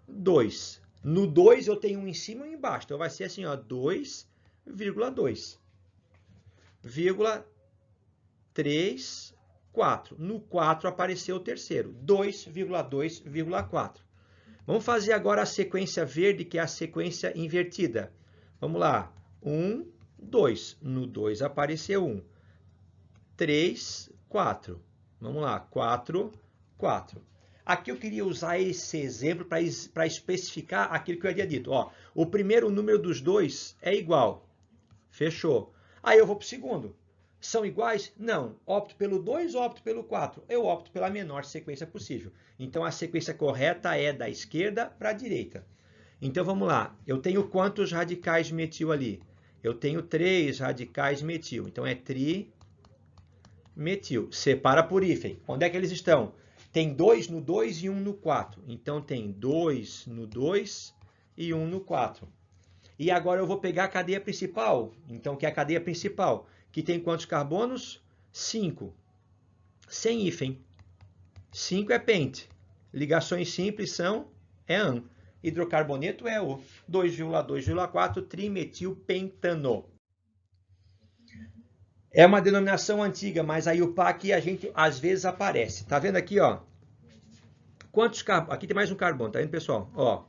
2. No 2 eu tenho um em cima e um embaixo. Então vai ser assim, ó, 2,2. 3, 4. No 4 apareceu o terceiro, 2,2,4. Vamos fazer agora a sequência verde, que é a sequência invertida. Vamos lá, 1, 2. No 2 apareceu 1. 3, 4. Vamos lá, 4, 4. Aqui eu queria usar esse exemplo para especificar aquilo que eu havia dito. Ó, o primeiro número dos dois é igual. Fechou. Aí eu vou para o segundo. São iguais? Não. Opto pelo 2 ou opto pelo 4? Eu opto pela menor sequência possível. Então, a sequência correta é da esquerda para a direita. Então, vamos lá. Eu tenho quantos radicais metil ali? Eu tenho 3 radicais metil. Então, é trimetil. Separa por hífen. Onde é que eles estão? Tem 2 no 2 e 1 no 4. Então, tem 2 no 2 e 1 no 4. E agora eu vou pegar a cadeia principal. Então, que é a cadeia principal? Que tem quantos carbonos? 5. Sem hífen. 5 é pent. Ligações simples são AN. Hidrocarboneto é o 2,2,4 trimetilpentano. É uma denominação antiga, mas aí o pá aqui a gente às vezes aparece. Tá vendo aqui, ó? Quantos carbonos? Aqui tem mais um carbono, tá vendo, pessoal? Ó,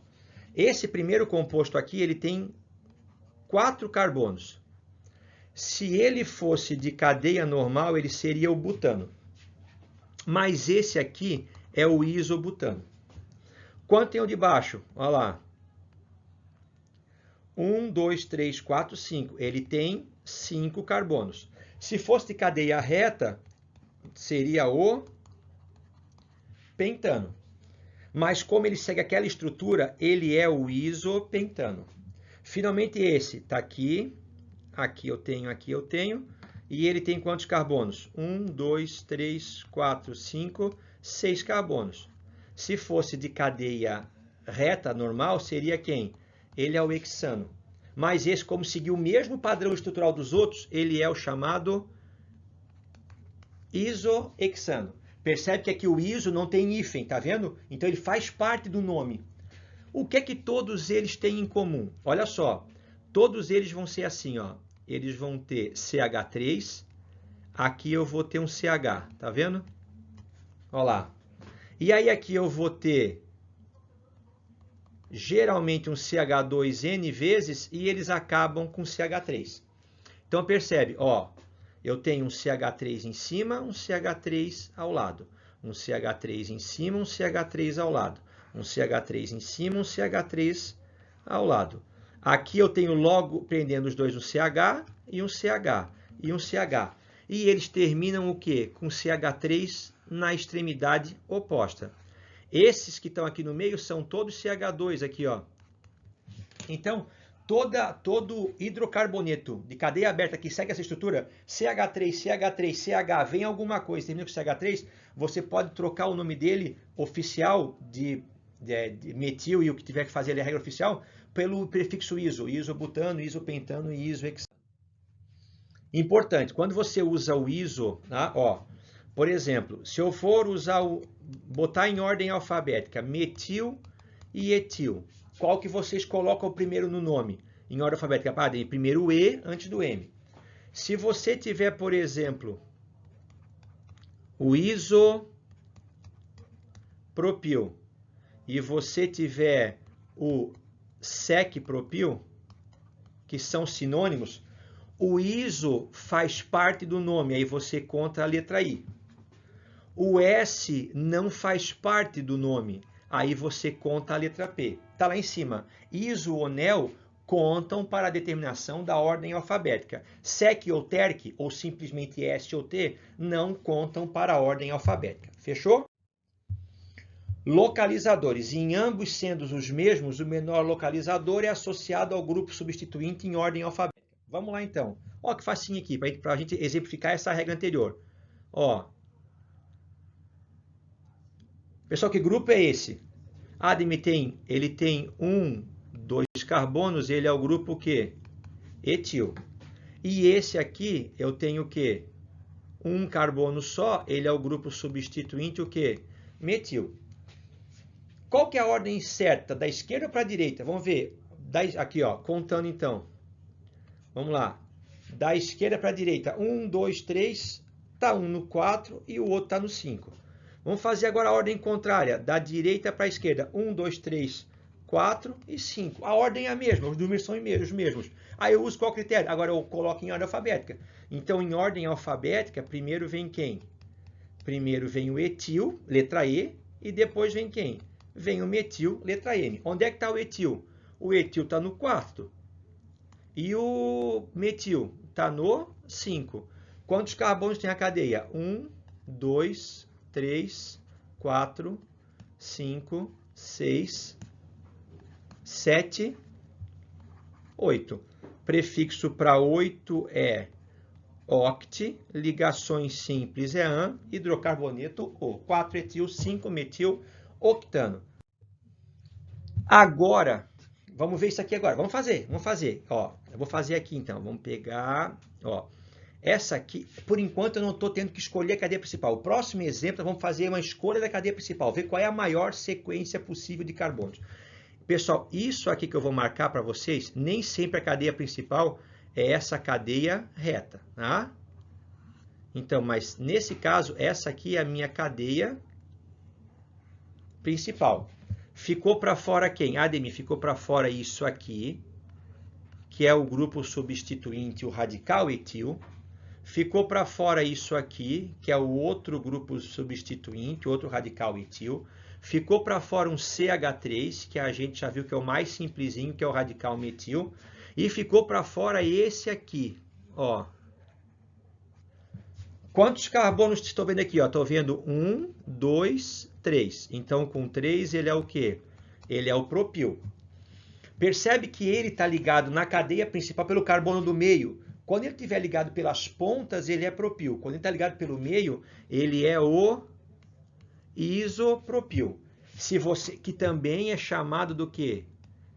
esse primeiro composto aqui, ele tem 4 carbonos. Se ele fosse de cadeia normal, ele seria o butano. Mas esse aqui é o isobutano. Quanto tem o de baixo? Olha lá. 1, 2, 3, 4, 5. Ele tem 5 carbonos. Se fosse de cadeia reta, seria o pentano. Mas como ele segue aquela estrutura, ele é o isopentano. Finalmente esse está aqui. Aqui eu tenho. E ele tem quantos carbonos? 1, 2, 3, 4, 5, 6 carbonos. Se fosse de cadeia reta, normal, seria quem? Ele é o hexano. Mas esse, como seguiu o mesmo padrão estrutural dos outros, ele é o chamado isohexano. Percebe que aqui o iso não tem hífen, tá vendo? Então ele faz parte do nome. O que é que todos eles têm em comum? Olha só, todos eles vão ser assim, ó. Eles vão ter CH3, aqui eu vou ter um CH, tá vendo? Olha lá. E aí aqui eu vou ter geralmente um CH2N vezes e eles acabam com CH3. Então percebe, ó, eu tenho um CH3 em cima, um CH3 ao lado. Um CH3 em cima, um CH3 ao lado. Um CH3 em cima, um CH3 ao lado. Aqui eu tenho logo prendendo os dois um CH e um CH e um CH. E eles terminam o quê? Com CH3 na extremidade oposta. Esses que estão aqui no meio são todos CH2 aqui, ó. Então, todo hidrocarboneto de cadeia aberta que segue essa estrutura, CH3, CH3, CH, vem alguma coisa, termina com CH3, você pode trocar o nome dele oficial de metil e o que tiver que fazer ali a regra oficial, pelo prefixo iso, isobutano, isopentano e isohexano. Importante, quando você usa o iso, tá? Ó, por exemplo, se eu for botar em ordem alfabética metil e etil, qual que vocês colocam primeiro no nome? Em ordem alfabética, primeiro o E antes do M. Se você tiver, por exemplo, o isopropil e você tiver o secpropil, que são sinônimos, O iso faz parte do nome, aí você conta a letra I. O S não faz parte do nome, aí você conta a letra P. Está lá em cima. Iso ou nel contam para a determinação da ordem alfabética. Sec ou terc, ou simplesmente S ou T, não contam para a ordem alfabética. Fechou? Localizadores. Em ambos sendo os mesmos, o menor localizador é associado ao grupo substituinte em ordem alfabética. Vamos lá, então. Ó, que facinho aqui, para a gente exemplificar essa regra anterior. Ó. Pessoal, que grupo é esse? Adem ele tem 1, 2 carbonos, ele é o grupo o quê? Etil. E esse aqui, eu tenho o quê? Um carbono só, ele é o grupo substituinte o quê? Metil. Qual que é a ordem certa? Da esquerda para a direita? Vamos ver. Aqui, ó, contando então. Vamos lá. Da esquerda para a direita. 1, 2, 3. Tá um no 4 e o outro tá no 5. Vamos fazer agora a ordem contrária. Da direita para a esquerda. 1, 2, 3, 4 e 5. A ordem é a mesma. Os números são os mesmos. Aí eu uso qual critério? Agora eu coloco em ordem alfabética. Então, em ordem alfabética, primeiro vem quem? Primeiro vem o etil, letra E. E depois vem quem? Vem o metil, letra M. Onde é que está o etil? O etil está no 4. E o metil está no 5. Quantos carbonos tem a cadeia? 1, 2, 3, 4, 5, 6, 7, 8. Prefixo para 8 é oct, ligações simples é an, hidrocarboneto O. 4 etil, 5 metil, octano. Agora, vamos ver isso aqui agora. Vamos fazer. Ó, eu vou fazer aqui então. Vamos pegar, ó. Essa aqui, por enquanto eu não estou tendo que escolher a cadeia principal. O próximo exemplo, vamos fazer uma escolha da cadeia principal. Ver qual é a maior sequência possível de carbonos. Pessoal, isso aqui que eu vou marcar para vocês, nem sempre a cadeia principal é essa cadeia reta, tá? Então, mas nesse caso, essa aqui é a minha cadeia principal. Ficou para fora quem? Ademir, ficou para fora isso aqui, que é o grupo substituinte, o radical etil. Ficou para fora isso aqui, que é o outro grupo substituinte, outro radical etil. Ficou para fora um CH3, que a gente já viu que é o mais simplesinho, que é o radical metil. E ficou para fora esse aqui, ó. Quantos carbonos estou vendo aqui? Estou vendo 1, 2, 3. Então, com 3, ele é o quê? Ele é o propil. Percebe que ele está ligado na cadeia principal pelo carbono do meio. Quando ele estiver ligado pelas pontas, ele é propil. Quando ele está ligado pelo meio, ele é o isopropil. Que também é chamado do quê?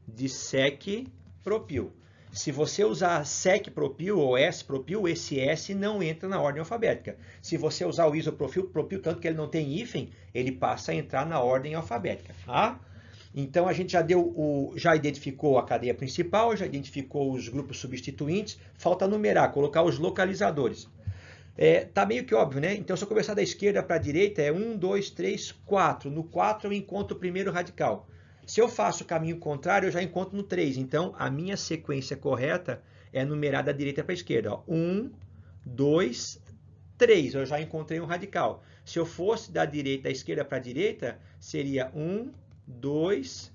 De sec-propil. Se você usar sec-propil ou S-propil, esse S não entra na ordem alfabética. Se você usar o isopropil, tanto que ele não tem hífen, ele passa a entrar na ordem alfabética. Tá? Então, a gente já identificou a cadeia principal, já identificou os grupos substituintes, falta numerar, colocar os localizadores. Tá meio que óbvio, né? Então, se eu começar da esquerda para a direita, é 1, 2, 3, 4. No 4 eu encontro o primeiro radical. Se eu faço o caminho contrário, eu já encontro no 3. Então, a minha sequência correta é numerar da direita para a esquerda. Ó. 1, 2, 3. Eu já encontrei um radical. Se eu fosse da esquerda para a direita, seria 1, 2,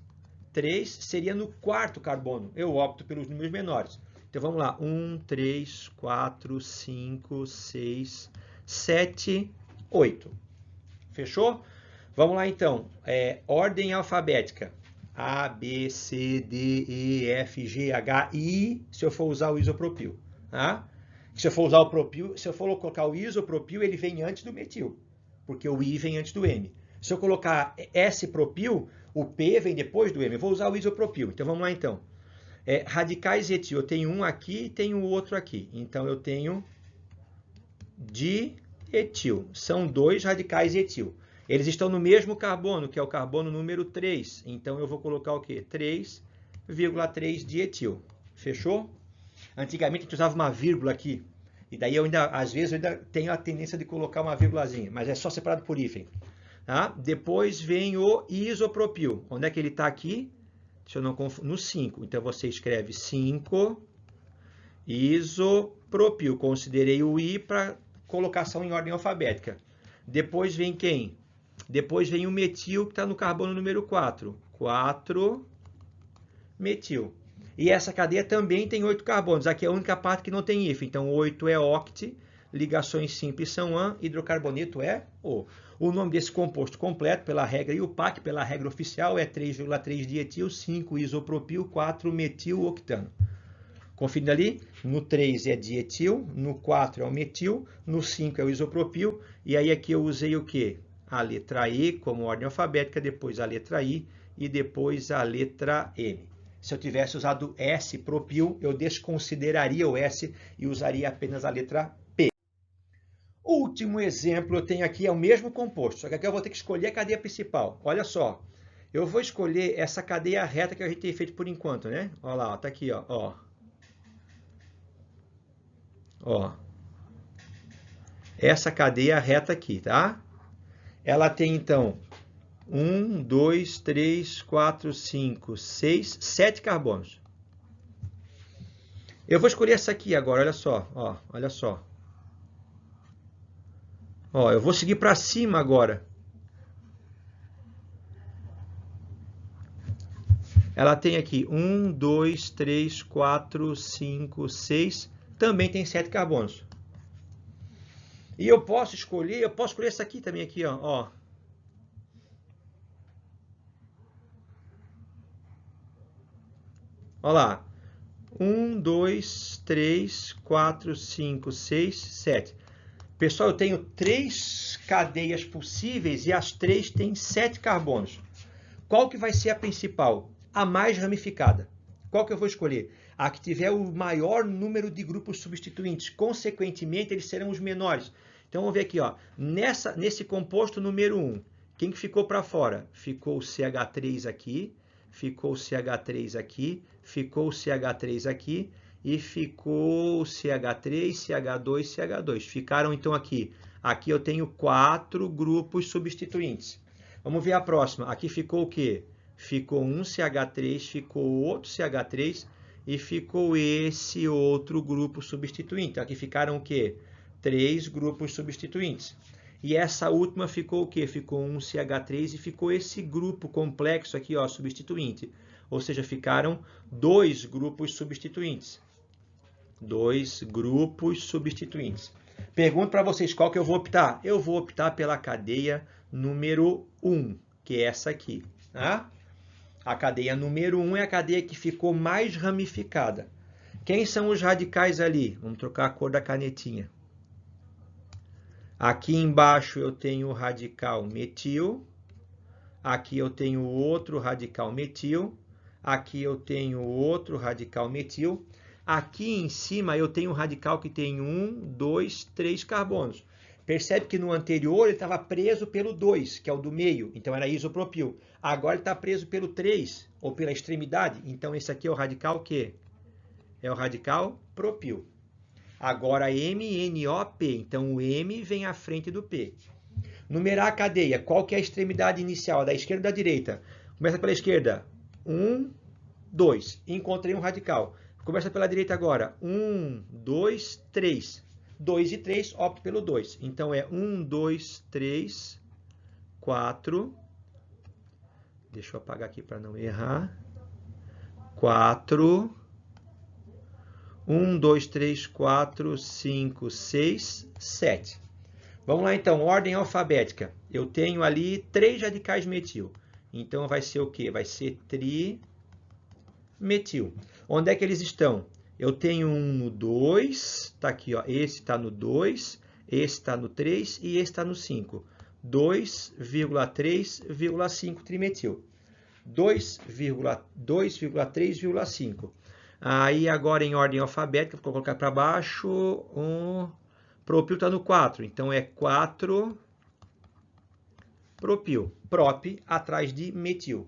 3. Seria no quarto carbono. Eu opto pelos números menores. Então, vamos lá. 1, 3, 4, 5, 6, 7, 8. Fechou? Vamos lá, então. Ordem alfabética. A, B, C, D, E, F, G, H, I, se eu for usar o isopropil. Tá? Se eu for usar o propil, se eu for colocar o isopropil, ele vem antes do metil, porque o I vem antes do M. Se eu colocar S-propil, o P vem depois do M. Eu vou usar o isopropil. Então, vamos lá, então. Radicais etil. Eu tenho um aqui e tenho o outro aqui. Então, eu tenho dietil. São dois radicais etil. Eles estão no mesmo carbono, que é o carbono número 3. Então, eu vou colocar o quê? 3,3 dietil. Fechou? Antigamente, a gente usava uma vírgula aqui. E daí, às vezes, eu ainda tenho a tendência de colocar uma vírgulazinha. Mas é só separado por hífen. Tá? Depois vem o isopropil. Onde é que ele está aqui? Deixa eu não confundir. No 5. Então, você escreve 5 isopropil. propil. Considerei o I para colocação em ordem alfabética. Depois vem quem? Depois vem o metil, que está no carbono número 4. 4-metil. E essa cadeia também tem 8 carbonos. Aqui é a única parte que não tem hífen. Então, 8 é oct, ligações simples são an, hidrocarboneto é O. O nome desse composto completo, pela regra IUPAC, pela regra oficial, é 3,3-dietil, 5-isopropil, 4-metil-octano. Conferindo ali, no 3 é dietil, no 4 é o metil, no 5 é o isopropil, e aí aqui eu usei o quê? A letra E como ordem alfabética, depois a letra I e depois a letra M. Se eu tivesse usado S-propil, eu desconsideraria o S e usaria apenas a letra P. Último exemplo eu tenho aqui, é o mesmo composto, só que aqui eu vou ter que escolher a cadeia principal. Olha só, eu vou escolher essa cadeia reta que a gente tem feito por enquanto, né? Olha lá, tá aqui, ó. Essa cadeia reta aqui, tá? Ela tem, então, 1, 2, 3, 4, 5, 6, 7 carbonos. Eu vou escolher essa aqui agora, olha só, olha só. Eu vou seguir para cima agora. Ela tem aqui 1, 2, 3, 4, 5, 6, também tem 7 carbonos. E eu posso escolher essa aqui também, aqui, ó. Olha lá. 1, 2, 3, 4, 5, 6, 7. Pessoal, eu tenho 3 cadeias possíveis e as 3 têm 7 carbonos. Qual que vai ser a principal? A mais ramificada. Qual que eu vou escolher? A que tiver o maior número de grupos substituintes. Consequentemente, eles serão os menores. Então, vamos ver aqui, ó. Nesse composto número 1, quem que ficou para fora? Ficou o CH3 aqui, ficou o CH3 aqui, ficou o CH3 aqui e ficou o CH3, CH2, CH2. Ficaram, então, aqui. Aqui eu tenho 4 grupos substituintes. Vamos ver a próxima. Aqui ficou o quê? Ficou um CH3, ficou outro CH3 e ficou esse outro grupo substituinte. Aqui ficaram o quê? 3 grupos substituintes. E essa última ficou o quê? Ficou um CH3 e ficou esse grupo complexo aqui, ó, substituinte. Ou seja, ficaram 2 grupos substituintes. 2 grupos substituintes. Pergunto para vocês qual que eu vou optar. Eu vou optar pela cadeia número 1, que é essa aqui. Tá? A cadeia número 1 é a cadeia que ficou mais ramificada. Quem são os radicais ali? Vamos trocar a cor da canetinha. Aqui embaixo eu tenho o radical metil. Aqui eu tenho outro radical metil. Aqui eu tenho outro radical metil. Aqui em cima eu tenho um radical que tem 1, 2, 3 carbonos. Percebe que no anterior ele estava preso pelo 2, que é o do meio, então era isopropil. Agora ele está preso pelo 3, ou pela extremidade, então esse aqui é o radical quê? É o radical propil. Agora MNOP, então o M vem à frente do P. Numerar a cadeia, qual que é a extremidade inicial, da esquerda ou da direita? Começa pela esquerda, 1, 2, encontrei um radical. Começa pela direita agora, 1, 2, 3. 2 e 3, opto pelo 2. Então é 1, 2, 3, 4. Deixa eu apagar aqui para não errar. 4. 1, 2, 3, 4, 5, 6, 7. Vamos lá então, ordem alfabética. Eu tenho ali 3 radicais metil. Então vai ser o quê? Vai ser trimetil. Onde é que eles estão? Eu tenho um no 2, está aqui, ó, esse está no 2, esse está no 3 e esse está no 5. 2,3,5 trimetil. 2,3,5. Aí agora em ordem alfabética, vou colocar para baixo, propil está no 4, então é 4 propil. Prop atrás de metil.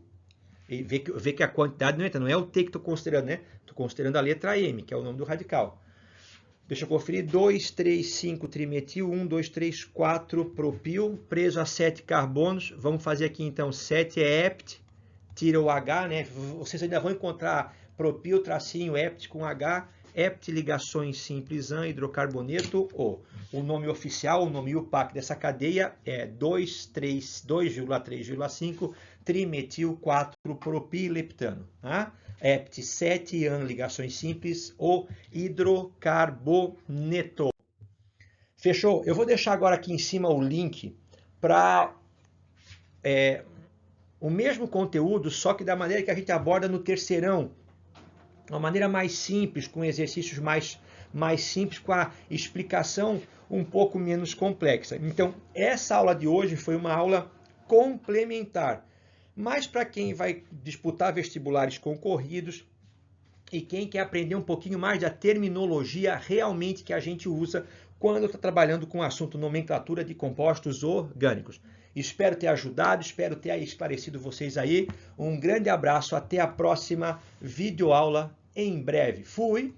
E vê que a quantidade não entra, não é o T que estou considerando, né? Estou considerando a letra M, que é o nome do radical. Deixa eu conferir. 2, 3, 5 trimetil, 1, 2, 3, 4 propil, preso a 7 carbonos. Vamos fazer aqui então 7 é hept, tira o H, né? Vocês ainda vão encontrar propil-hept com H, hept ligações simples an, hidrocarboneto O. O nome oficial, o nome UPAC dessa cadeia é 2,3,5 trimetil 4-propileptano. Tá? Hept 7 an, ligações simples, o hidrocarboneto. Fechou? Eu vou deixar agora aqui em cima o link para o mesmo conteúdo, só que da maneira que a gente aborda no terceirão. Uma maneira mais simples, com exercícios mais simples, com a explicação um pouco menos complexa. Então, essa aula de hoje foi uma aula complementar. Mas para quem vai disputar vestibulares concorridos e quem quer aprender um pouquinho mais da terminologia realmente que a gente usa quando está trabalhando com o assunto nomenclatura de compostos orgânicos. Espero ter ajudado, espero ter esclarecido vocês aí. Um grande abraço, até a próxima videoaula em breve. Fui!